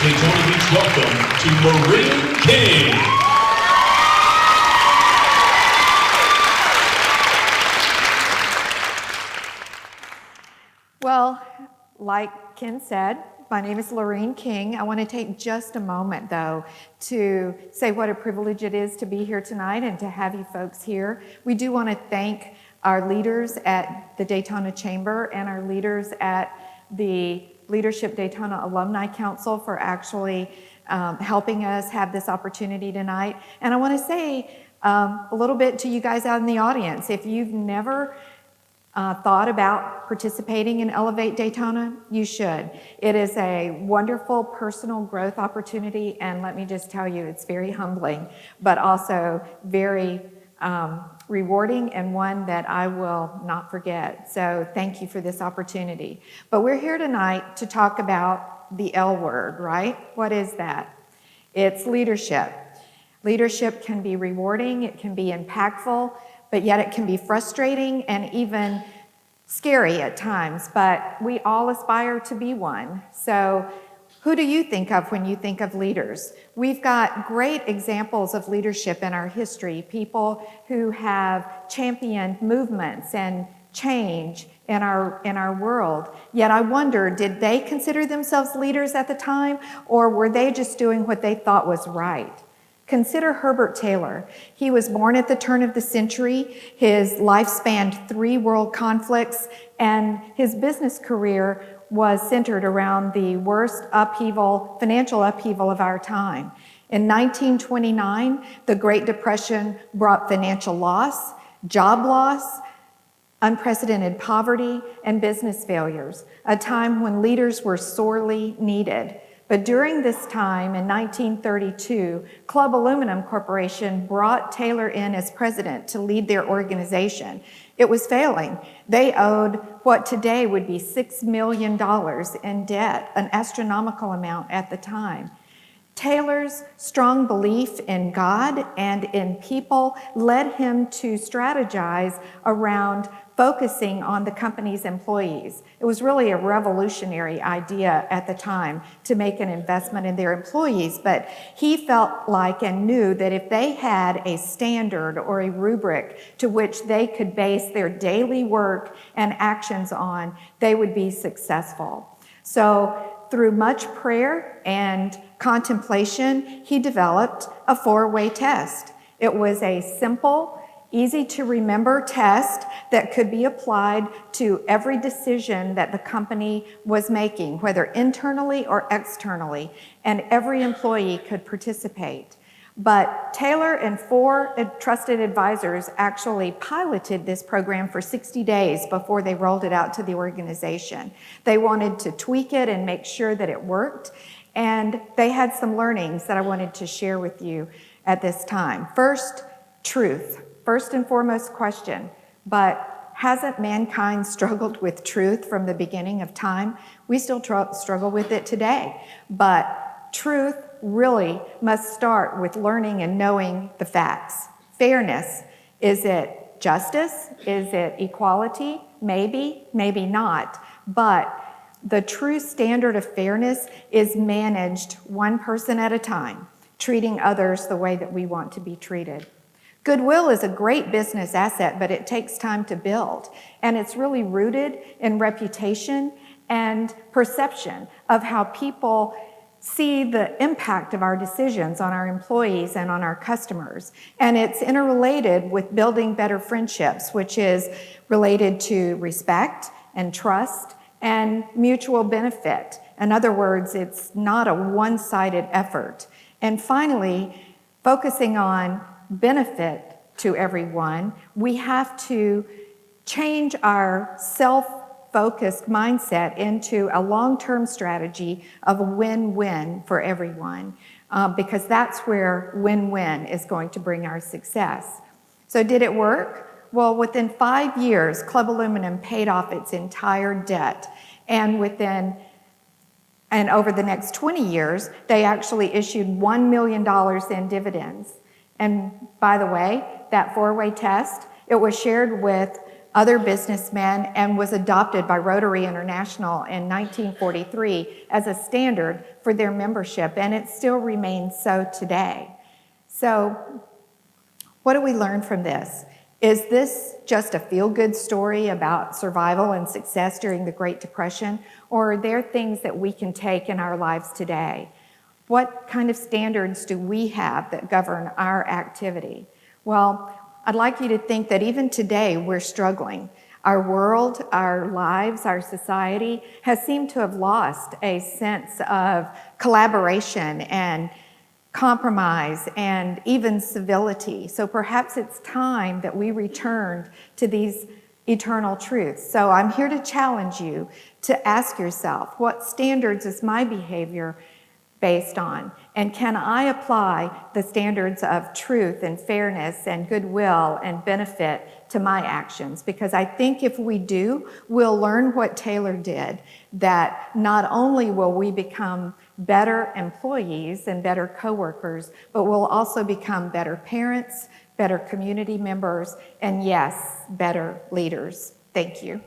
Daytona Beach, welcome to Lorene King. Well, like Ken said, my name is Lorene King. I want to take just a moment, though, to say what a privilege it is to be here tonight and to have you folks here. We do want to thank our leaders at the Daytona Chamber and our leaders at the Leadership Daytona Alumni Council for actually helping us have this opportunity tonight. And I want to say a little bit to you guys out in the audience. If you've never thought about participating in Elevate Daytona, you should. It is a wonderful personal growth opportunity, and let me just tell you, it's very humbling, but also very rewarding and one that I will not forget. So thank you for this opportunity. But we're here tonight to talk about the L word, right? What is that? It's leadership. Leadership can be rewarding, it can be impactful, but yet it can be frustrating and even scary at times, but we all aspire to be one. So who do you think of when you think of leaders? We've got great examples of leadership in our history, people who have championed movements and change in our world. Yet I wonder, did they consider themselves leaders at the time, or were they just doing what they thought was right? Consider Herbert Taylor. He was born at the turn of the century. His life spanned 3 world conflicts, and his business career was centered around the worst financial upheaval of our time. In 1929, the Great Depression brought financial loss, job loss, unprecedented poverty, and business failures, a time when leaders were sorely needed. But during this time, in 1932, Club Aluminum Corporation brought Taylor in as president to lead their organization. It was failing. They owed what today would be $6 million in debt, an astronomical amount at the time. Taylor's strong belief in God and in people led him to strategize around focusing on the company's employees. It was really a revolutionary idea at the time to make an investment in their employees, but he felt like and knew that if they had a standard or a rubric to which they could base their daily work and actions on, they would be successful. So through much prayer and contemplation, he developed a 4-way test. It was a simple, easy to remember test that could be applied to every decision that the company was making, whether internally or externally, and every employee could participate. But Taylor and 4 trusted advisors actually piloted this program for 60 days before they rolled it out to the organization. They wanted to tweak it and make sure that it worked, and they had some learnings that I wanted to share with you at this time. First, truth. First and foremost question, but hasn't mankind struggled with truth from the beginning of time? We still struggle with it today, but truth really must start with learning and knowing the facts. Fairness, is it justice? Is it equality? Maybe, maybe not, but the true standard of fairness is managed one person at a time, treating others the way that we want to be treated. Goodwill is a great business asset, but it takes time to build, and it's really rooted in reputation and perception of how people see the impact of our decisions on our employees and on our customers. And it's interrelated with building better friendships, which is related to respect and trust and mutual benefit. In other words, it's not a one-sided effort. And finally, focusing on benefit to everyone, we have to change our self-focused mindset into a long-term strategy of a win-win for everyone, because that's where win-win is going to bring our success. So did it work? Well, within 5 years, Club Aluminum paid off its entire debt, and over the next 20 years, they actually issued $1 million in dividends. And by the way, that 4-way test, it was shared with other businessmen and was adopted by Rotary International in 1943 as a standard for their membership, and it still remains so today. So, what do we learn from this? Is this just a feel-good story about survival and success during the Great Depression, or are there things that we can take in our lives today? What kind of standards do we have that govern our activity? Well, I'd like you to think that even today we're struggling. Our world, our lives, our society has seemed to have lost a sense of collaboration and compromise and even civility. So perhaps it's time that we returned to these eternal truths. So I'm here to challenge you to ask yourself, what standards is my behavior based on? And can I apply the standards of truth and fairness and goodwill and benefit to my actions? Because I think if we do, we'll learn what Taylor did, that not only will we become better employees and better coworkers, but we'll also become better parents, better community members, and yes, better leaders. Thank you.